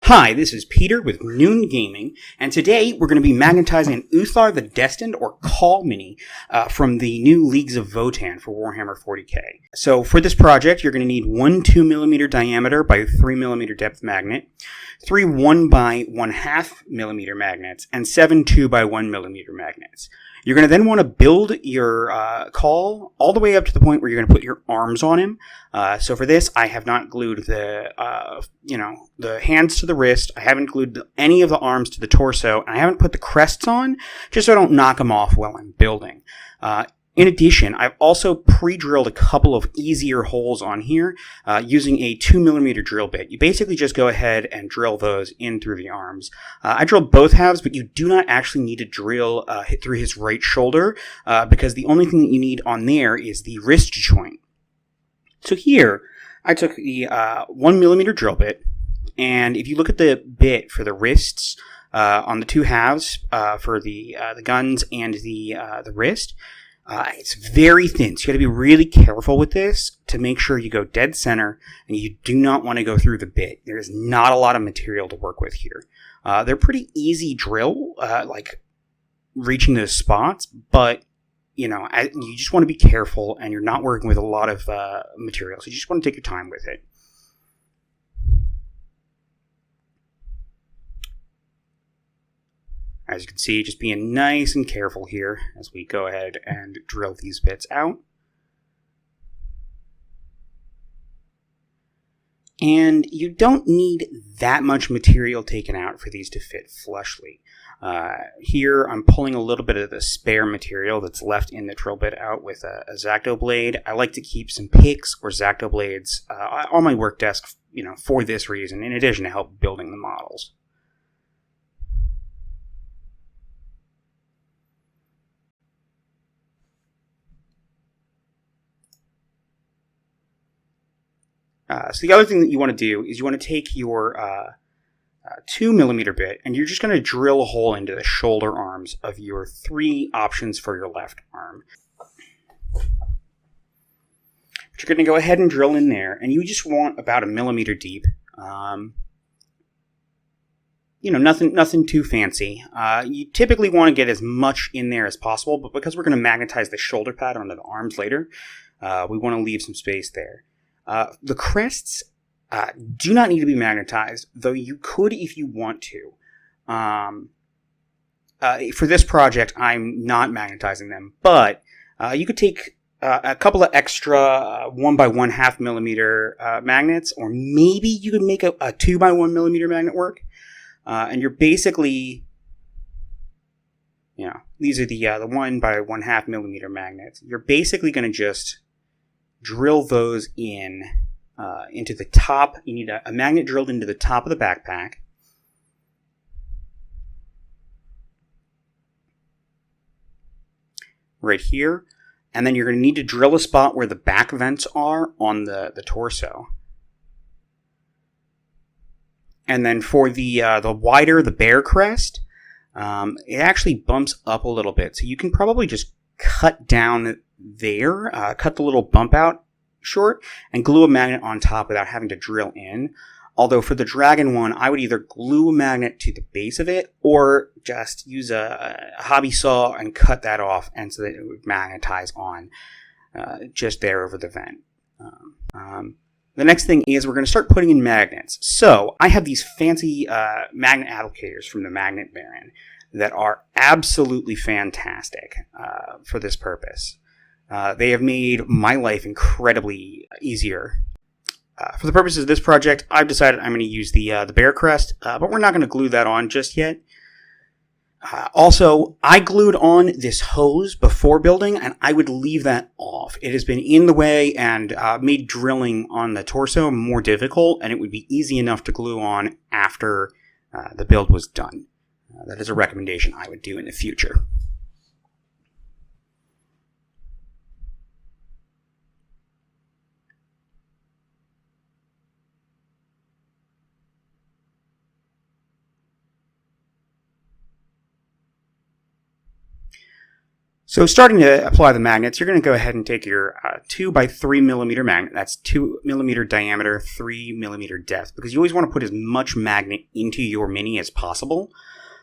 Hi, this is Peter with Noon Gaming, and today we're going to be magnetizing an Uthar the Destined or Kahl mini from the new Leagues of Votann for Warhammer 40k. So for this project, you're going to need one 2mm diameter by 3mm depth magnet, three 1 by 1/2 millimeter magnets, and seven 2 by 1mm magnets. You're going to then want to build your Kahl all the way up to the point where you're going to put your arms on him. So for this, I have not glued the hands to the wrist. I haven't glued any of the arms to the torso. And I haven't put the crests on, just so I don't knock them off while I'm building. In addition, I've also pre-drilled a couple of easier holes on here using a 2mm drill bit. You basically just go ahead and drill those in through the arms. I drilled both halves, but you do not actually need to drill through his right shoulder because the only thing that you need on there is the wrist joint. So here, I took the 1mm drill bit, and if you look at the bit for the wrists on the two halves for the guns and the wrist, it's very thin, so you got to be really careful with this to make sure you go dead center, and you do not want to go through the bit. There is not a lot of material to work with here. They're pretty easy drill, like reaching those spots, but you just want to be careful, and you're not working with a lot of material, so you just want to take your time with it. As you can see, just being nice and careful here as we go ahead and drill these bits out. And you don't need that much material taken out for these to fit flushly. Here I'm pulling a little bit of the spare material that's left in the drill bit out with a X-Acto blade. I like to keep some picks or X-Acto blades on my work desk, for this reason, in addition to help building the models. So the other thing that you want to do is you want to take your 2mm bit, and you're just going to drill a hole into the shoulder arms of your three options for your left arm. But you're going to go ahead and drill in there, and you just want about 1 millimeter deep. Nothing too fancy. You typically want to get as much in there as possible, but because we're going to magnetize the shoulder pad onto the arms later, we want to leave some space there. The crests do not need to be magnetized, though you could if you want to. For this project, I'm not magnetizing them, but you could take a couple of extra 1 by 1/2 millimeter magnets, or maybe you could make a 2 by 1 millimeter magnet work. And you're basically, these are the 1 by 1/2 millimeter magnets. You're basically going to just drill those into the top. You need a magnet drilled into the top of the backpack. Right here. And then you're going to need to drill a spot where the back vents are on the torso. And then for the wider, the bear crest, it actually bumps up a little bit. So you can probably just cut down there, cut the little bump out short, and glue a magnet on top without having to drill in. Although for the dragon one, I would either glue a magnet to the base of it, or just use a hobby saw and cut that off, and so that it would magnetize on just there over the vent. The next thing is we're going to start putting in magnets. So I have these fancy magnet applicators from the Magnet Baron that are absolutely fantastic for this purpose. They have made my life incredibly easier. For the purposes of this project, I've decided I'm going to use the bear crest, but we're not going to glue that on just yet. Also, I glued on this hose before building, and I would leave that off. It has been in the way and made drilling on the torso more difficult, and it would be easy enough to glue on after the build was done. That is a recommendation I would do in the future. So starting to apply the magnets, you're going to go ahead and take your 2 by 3 millimeter magnet. That's 2 millimeter diameter, 3 millimeter depth, because you always want to put as much magnet into your mini as possible.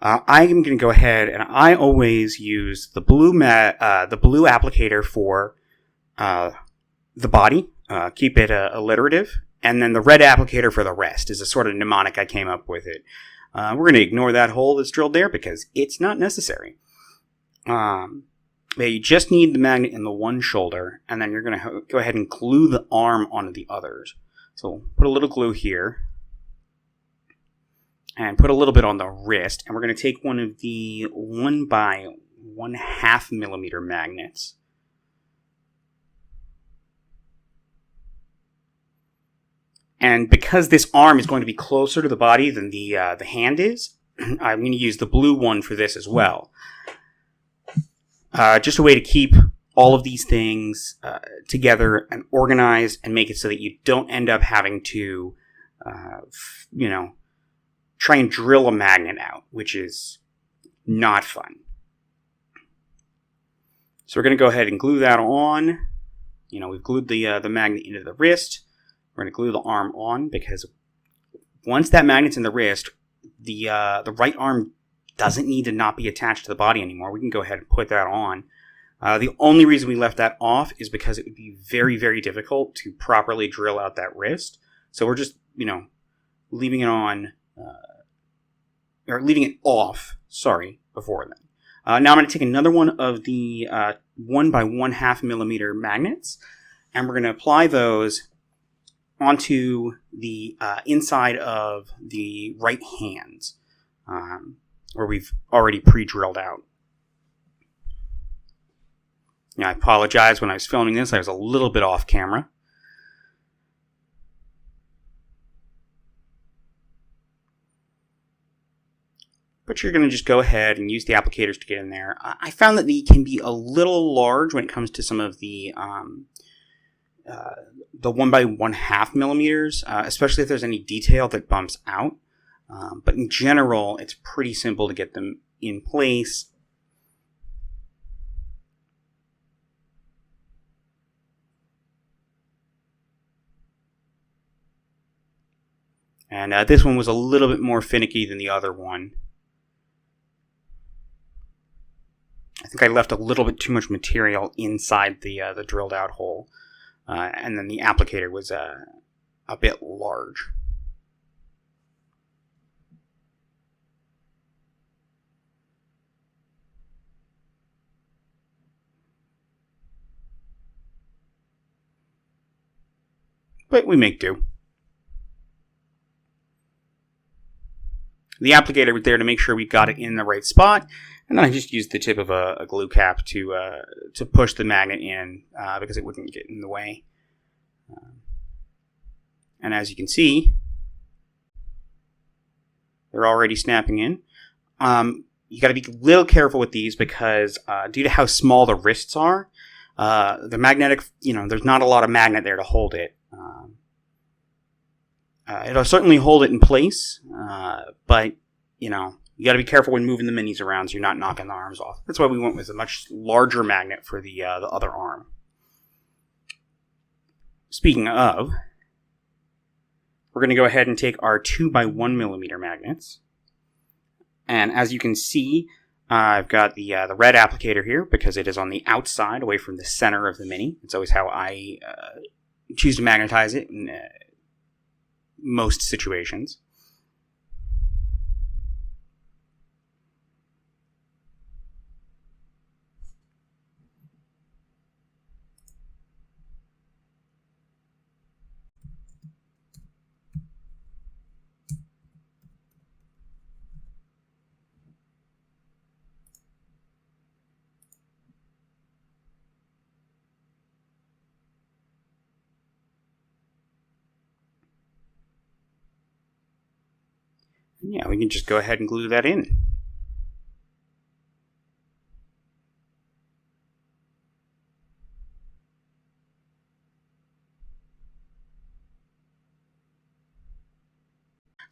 I am going to go ahead and I always use the blue applicator for the body. Keep it alliterative, and then the red applicator for the rest is a sort of mnemonic I came up with it. We're going to ignore that hole that's drilled there because it's not necessary. You just need the magnet in the one shoulder, and then you're going to go ahead and glue the arm onto the others. So put a little glue here, and put a little bit on the wrist, and we're going to take one of the 1 by 1/2 millimeter magnets. And because this arm is going to be closer to the body than the hand is, I'm going to use the blue one for this as well. Just a way to keep all of these things together and organized and make it so that you don't end up having to, try and drill a magnet out, which is not fun. So we're going to go ahead and glue that on. We've glued the magnet into the wrist. We're going to glue the arm on because once that magnet's in the wrist, the right arm doesn't need to not be attached to the body anymore. We can go ahead and put that on. The only reason we left that off is because it would be very, very difficult to properly drill out that wrist. So we're just, leaving it on, or leaving it off, before then. Now I'm going to take another one of the 1 by 1/2 millimeter magnets, and we're going to apply those onto the inside of the right hands, where we've already pre-drilled out. Now, I apologize, when I was filming this, I was a little bit off camera. But you're going to just go ahead and use the applicators to get in there. I found that they can be a little large when it comes to some of the 1 by 1/2 millimeters, especially if there's any detail that bumps out. But in general, it's pretty simple to get them in place. And this one was a little bit more finicky than the other one. I think I left a little bit too much material inside the drilled out hole. And then the applicator was a bit large. But we make do. The applicator was there to make sure we got it in the right spot, and then I just used the tip of a glue cap to push the magnet in because it wouldn't get in the way. And as you can see, they're already snapping in. You got to be a little careful with these because due to how small the wrists are, the magnetic, there's not a lot of magnet there to hold it. It'll certainly hold it in place, but, you got to be careful when moving the minis around so you're not knocking the arms off. That's why we went with a much larger magnet for the other arm. Speaking of, we're going to go ahead and take our 2 by 1 millimeter magnets. And as you can see, I've got the red applicator here because it is on the outside, away from the center of the mini. It's always how I choose to magnetize it in most situations. Yeah, we can just go ahead and glue that in.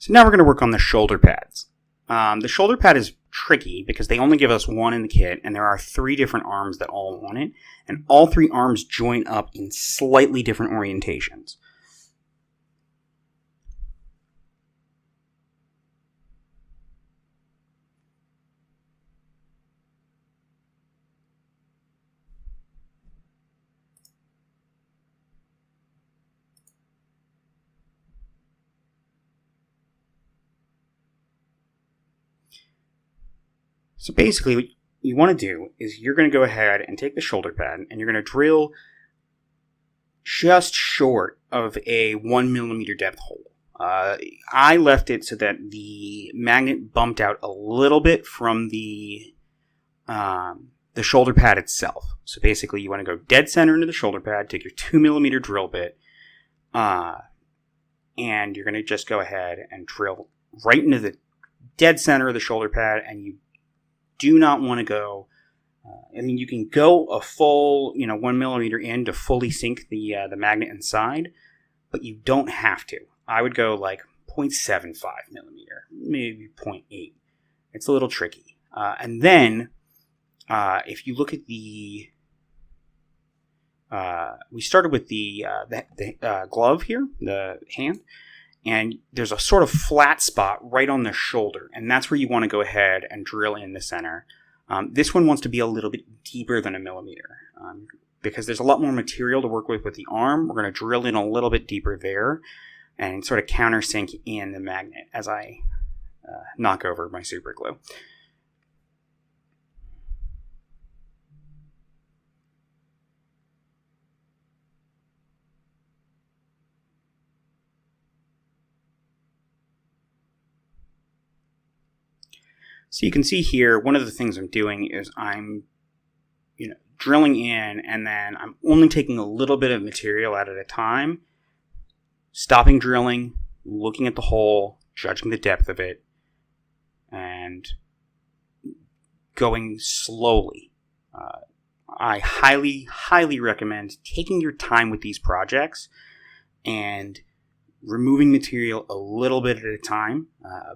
So now we're going to work on the shoulder pads. The shoulder pad is tricky because they only give us one in the kit, and there are 3 different arms that all want it, and all 3 arms join up in slightly different orientations. So basically what you want to do is you're going to go ahead and take the shoulder pad and you're going to drill just short of a 1mm depth hole. I left it so that the magnet bumped out a little bit from the shoulder pad itself. So basically you want to go dead center into the shoulder pad, take your 2mm drill bit, and you're going to just go ahead and drill right into the dead center of the shoulder pad, and you do not want to go, you can go a full, 1mm in to fully sink the magnet inside, but you don't have to. I would go like 0.75mm, maybe 0.8. It's a little tricky. And then, if you look at we started with the glove here, the hand, and there's a sort of flat spot right on the shoulder, and that's where you want to go ahead and drill in the center. This one wants to be a little bit deeper than 1mm, because there's a lot more material to work with the arm. We're going to drill in a little bit deeper there, and sort of countersink in the magnet as I knock over my super glue. So you can see here, one of the things I'm doing is I'm, drilling in, and then I'm only taking a little bit of material out at a time, stopping drilling, looking at the hole, judging the depth of it, and going slowly. I highly, highly recommend taking your time with these projects and removing material a little bit at a time,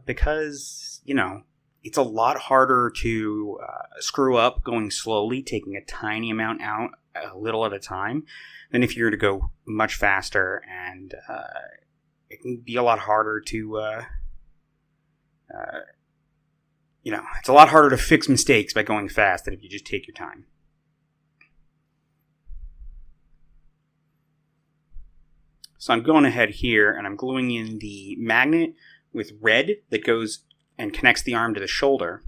because, it's a lot harder to screw up going slowly, taking a tiny amount out a little at a time, than if you were to go much faster, and it can be a lot harder to, it's a lot harder to fix mistakes by going fast than if you just take your time. So I'm going ahead here, and I'm gluing in the magnet with red that goes and connects the arm to the shoulder.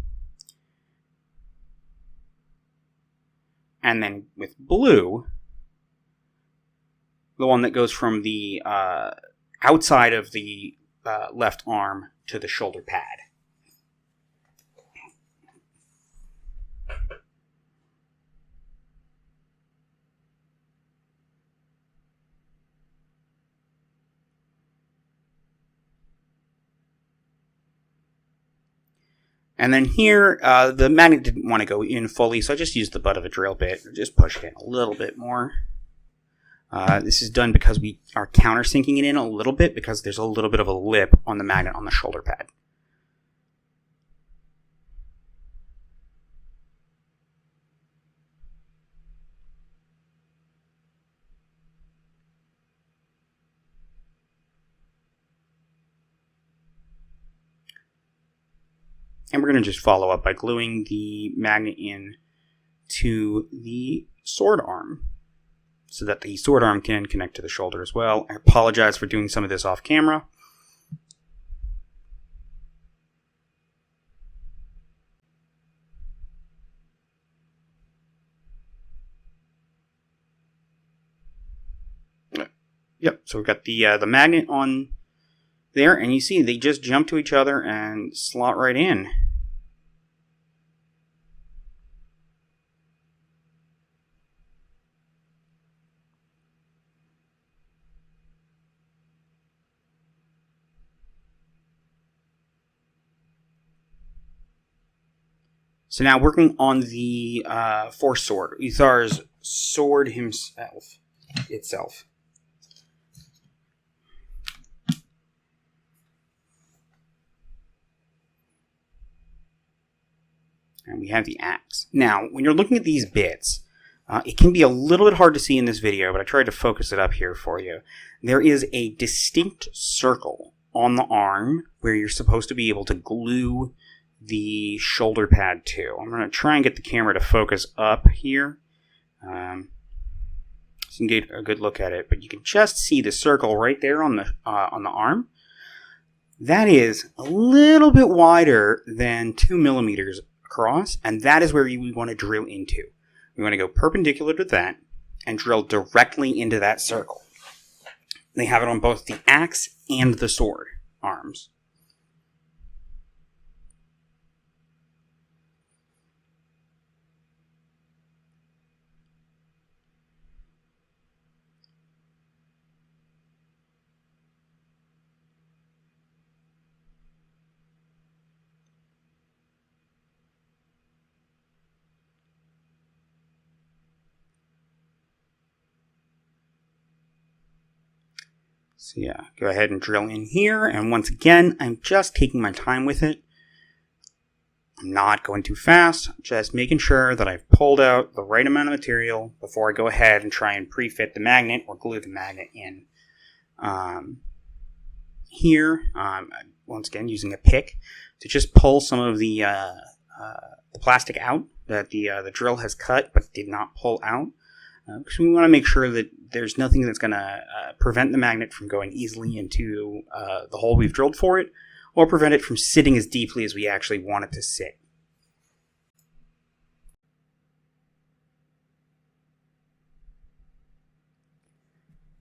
And then with blue, the one that goes from the outside of the left arm to the shoulder pad. And then here, the magnet didn't want to go in fully, so I just used the butt of a drill bit, just pushed it in a little bit more. This is done because we are countersinking it in a little bit, because there's a little bit of a lip on the magnet on the shoulder pad. And we're going to just follow up by gluing the magnet in to the sword arm, so that the sword arm can connect to the shoulder as well. I apologize for doing some of this off camera. Yep, so we've got the magnet on there, and you see they just jump to each other and slot right in. So now working on the force sword, Uthar's sword itself. And we have the axe. Now, when you're looking at these bits, it can be a little bit hard to see in this video, but I tried to focus it up here for you. There is a distinct circle on the arm where you're supposed to be able to glue the shoulder pad to. I'm going to try and get the camera to focus up here. So you can get a good look at it, but you can just see the circle right there on the arm. That is a little bit wider than 2 millimeters across, and that is where we want to drill into. We want to go perpendicular to that and drill directly into that circle. They have it on both the axe and the sword arms. So yeah, go ahead and drill in here, and once again, I'm just taking my time with it. I'm not going too fast, just making sure that I've pulled out the right amount of material before I go ahead and try and pre-fit the magnet or glue the magnet in. Here, once again, using a pick to just pull some of the plastic out that the drill has cut but did not pull out. Because we want to make sure that there's nothing that's going to prevent the magnet from going easily into the hole we've drilled for it, or prevent it from sitting as deeply as we actually want it to sit.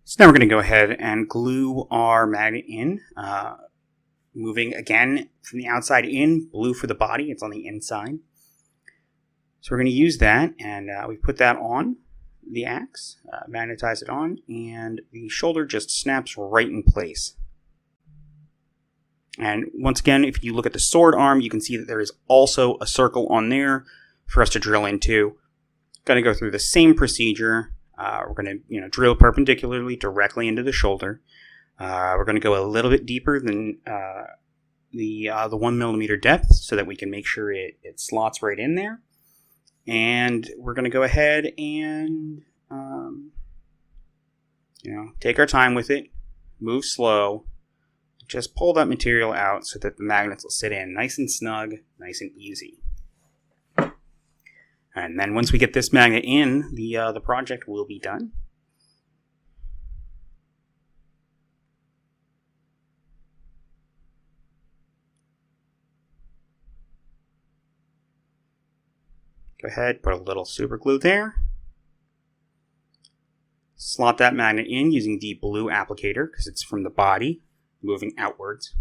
So now we're going to go ahead and glue our magnet in, moving again from the outside in, blue for the body, it's on the inside. So we're going to use that, and we put that on the axe, magnetize it on, and the shoulder just snaps right in place. And once again, if you look at the sword arm, you can see that there is also a circle on there for us to drill into. Going to go through the same procedure. We're going to drill perpendicularly directly into the shoulder. We're going to go a little bit deeper than the 1 millimeter depth so that we can make sure it slots right in there. And we're going to go ahead and, take our time with it, move slow, just pull that material out so that the magnets will sit in nice and snug, nice and easy. And then once we get this magnet in, the project will be done. Go ahead, put a little super glue there. Slot that magnet in using the blue applicator because it's from the body, moving outwards.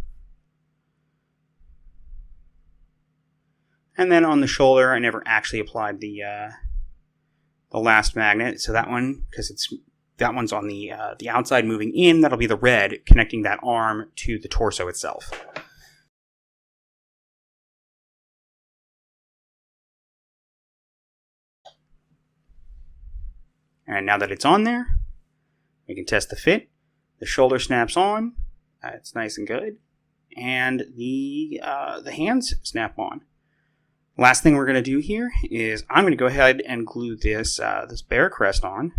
And then on the shoulder, I never actually applied the last magnet, so that one, because that one's on the outside moving in, that'll be the red connecting that arm to the torso itself. And now that it's on there, we can test the fit. The shoulder snaps on. It's nice and good. And the hands snap on. Last thing we're going to do here is I'm going to go ahead and glue this bear crest on.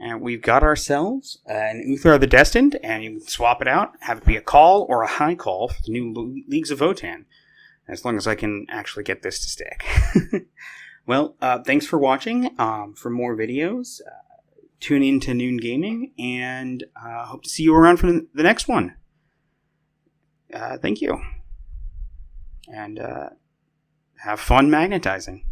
And we've got ourselves an Uthar the Destined, and you can swap it out, have it be a Kahl or a high Kahl for the new Leagues of Votan. As long as I can actually get this to stick. Well, thanks for watching. For more videos, tune in to Noon Gaming, and hope to see you around for the next one. Thank you. And have fun magnetizing.